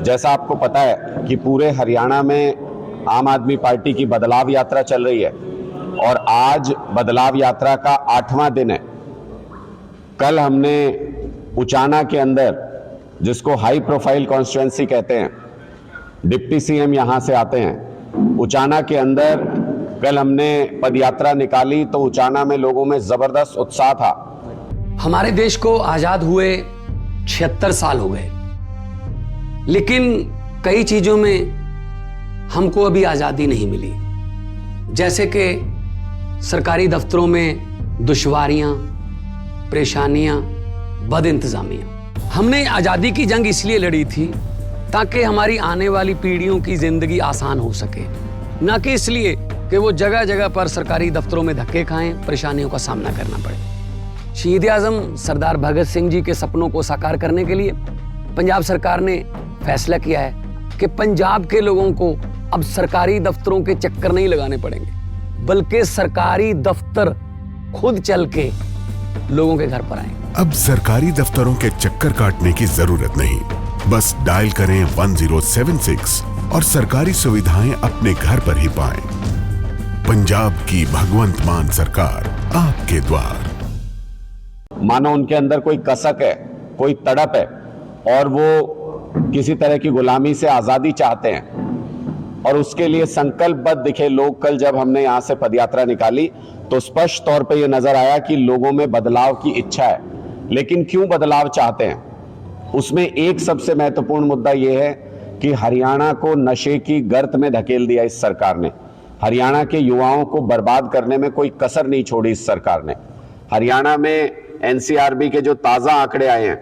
जैसा आपको पता है कि पूरे हरियाणा में आम आदमी पार्टी की बदलाव यात्रा चल रही है और आज बदलाव यात्रा का 8वां दिन है। कल हमने उचाना के अंदर, जिसको हाई प्रोफाइल कॉन्स्टिट्यूएंसी कहते हैं, डिप्टी सीएम यहां से आते हैं। उचाना के अंदर कल हमने पदयात्रा निकाली तो उचाना में लोगों में जबरदस्त उत्साह था। हमारे देश को आजाद हुए 76 साल हो गए, लेकिन कई चीजों में हमको अभी आजादी नहीं मिली। जैसे कि सरकारी दफ्तरों में दुश्वारियां, परेशानियां, बदइंतजामियां। हमने आजादी की जंग इसलिए लड़ी थी ताकि हमारी आने वाली पीढ़ियों की जिंदगी आसान हो सके, ना कि इसलिए कि वो जगह जगह पर सरकारी दफ्तरों में धक्के खाएं, परेशानियों का सामना करना पड़े। शहीद आजम सरदार भगत सिंह जी के सपनों को साकार करने के लिए पंजाब सरकार ने फैसला किया है कि पंजाब के लोगों को अब सरकारी दफ्तरों के चक्कर नहीं लगाने पड़ेंगे, बल्कि सरकारी दफ्तर खुद चल के लोगों के घर पर आएंगे। अब सरकारी दफ्तरों के चक्कर काटने की जरूरत नहीं, बस डायल करें 1076 और सरकारी सुविधाएं अपने घर पर ही पाएं। पंजाब की भगवंत मान सरकार आपके द्वार। मानो उनके अंदर कोई कसक है, कोई तड़प है और वो किसी तरह की गुलामी से आजादी चाहते हैं और उसके लिए संकल्पबद्ध दिखे लोग। कल जब हमने यहां से पदयात्रा निकाली तो स्पष्ट तौर पे ये नजर आया कि लोगों में बदलाव की इच्छा है। लेकिन क्यों बदलाव चाहते हैं, उसमें एक सबसे महत्वपूर्ण मुद्दा यह है कि हरियाणा को नशे की गर्त में धकेल दिया इस सरकार ने। हरियाणा के युवाओं को बर्बाद करने में कोई कसर नहीं छोड़ी इस सरकार ने। हरियाणा में एनसीआरबी के जो ताजा आंकड़े आए हैं,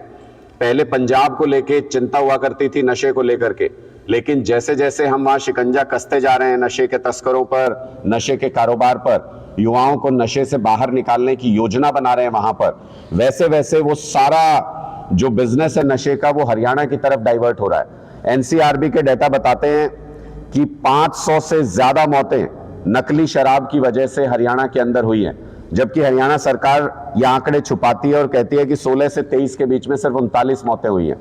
पहले पंजाब को लेके चिंता हुआ करती थी नशे को लेकर के, लेकिन जैसे जैसे हम वहां शिकंजा कसते जा रहे हैं नशे के तस्करों पर, नशे के कारोबार पर, युवाओं को नशे से बाहर निकालने की योजना बना रहे हैं वहां पर, वैसे वैसे वो सारा जो बिजनेस है नशे का वो हरियाणा की तरफ डाइवर्ट हो रहा है। एनसीआरबी के डेटा बताते हैं कि 500 से ज्यादा मौतें नकली शराब की वजह से हरियाणा के अंदर हुई हैं, जबकि हरियाणा सरकार ये आंकड़े छुपाती है और कहती है कि 16 से 23 के बीच में सिर्फ 39 मौतें हुई हैं।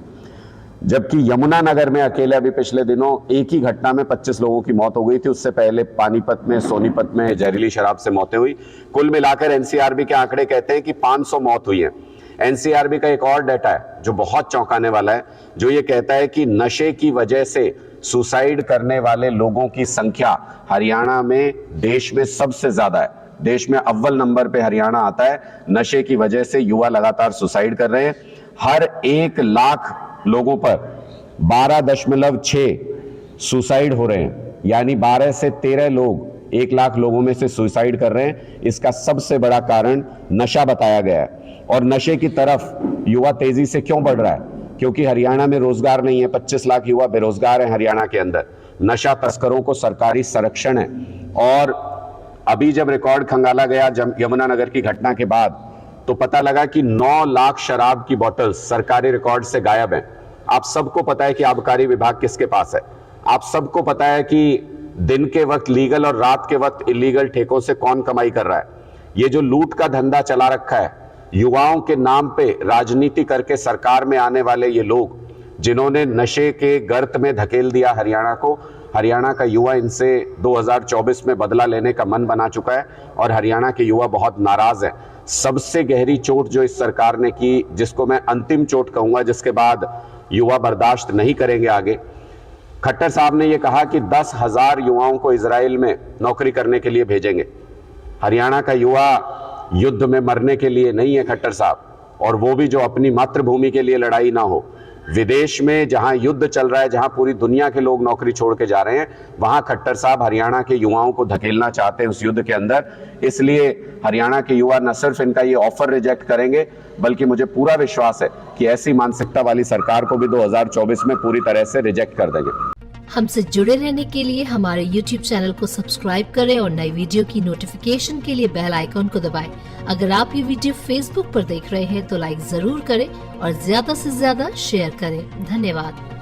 जबकि यमुनानगर में अकेले अभी पिछले दिनों एक ही घटना में 25 लोगों की मौत हो गई थी। उससे पहले पानीपत में, सोनीपत में जहरीली शराब से मौतें हुई। कुल मिलाकर एनसीआरबी के आंकड़े कहते हैं कि 500 मौत हुई है। एनसीआरबी का एक और डाटा है जो बहुत चौंकाने वाला है, जो ये कहता है कि नशे की वजह से सुसाइड करने वाले लोगों की संख्या हरियाणा में देश में सबसे ज्यादा है। देश में अव्वल नंबर पे हरियाणा आता है। नशे की वजह से युवा लगातार सुसाइड कर रहे हैं। हर 1 लाख लोगों पर 12.6 सुसाइड हो रहे हैं, यानी 12 से 13 लोग 1 लाख लोगों में से सुसाइड कर रहे हैं। इसका सबसे बड़ा कारण नशा बताया गया है। और नशे की तरफ युवा तेजी से क्यों बढ़ रहा है? क्योंकि हरियाणा में रोजगार नहीं है। 25 लाख युवा बेरोजगार हैं हरियाणा के अंदर। नशा तस्करों को सरकारी संरक्षण है। और अभी जब रिकॉर्ड खंगाला गया यमुनानगर की घटना के बाद, तो पता लगा कि 9 लाख शराब की बोतल्स सरकारी रिकॉर्ड से गायब हैं। आप सबको पता है कि आबकारी विभाग किसके पास है। आप सबको पता है कि दिन के वक्त लीगल और रात के वक्त इलीगल ठेकों से कौन कमाई कर रहा है। ये जो लूट का धंधा चला रखा है, युवाओं के नाम पे राजनीति करके सरकार में आने वाले ये लोग, जिन्होंने नशे के गर्त में धकेल दिया हरियाणा को, हरियाणा का युवा इनसे 2024 में बदला लेने का मन बना चुका है और हरियाणा के युवा बहुत नाराज है। सबसे गहरी चोट जो इस सरकार ने की, जिसको मैं अंतिम चोट कहूंगा, जिसके बाद युवा बर्दाश्त नहीं करेंगे आगे, खट्टर साहब ने यह कहा कि 10,000 युवाओं को इजराइल में नौकरी करने के लिए भेजेंगे। हरियाणा का युवा युद्ध में मरने के लिए नहीं है खट्टर साहब, और वो भी जो अपनी मातृभूमि के लिए लड़ाई ना हो। विदेश में जहां युद्ध चल रहा है, जहां पूरी दुनिया के लोग नौकरी छोड़ के जा रहे हैं, वहां खट्टर साहब हरियाणा के युवाओं को धकेलना चाहते हैं उस युद्ध के अंदर। इसलिए हरियाणा के युवा न सिर्फ इनका ये ऑफर रिजेक्ट करेंगे, बल्कि मुझे पूरा विश्वास है कि ऐसी मानसिकता वाली सरकार को भी 2024 में पूरी तरह से रिजेक्ट कर देंगे। हमसे जुड़े रहने के लिए हमारे YouTube चैनल को सब्सक्राइब करें और नई वीडियो की नोटिफिकेशन के लिए बेल आइकॉन को दबाएं। अगर आप ये वीडियो Facebook पर देख रहे हैं तो लाइक जरूर करें और ज्यादा से ज्यादा शेयर करें। धन्यवाद।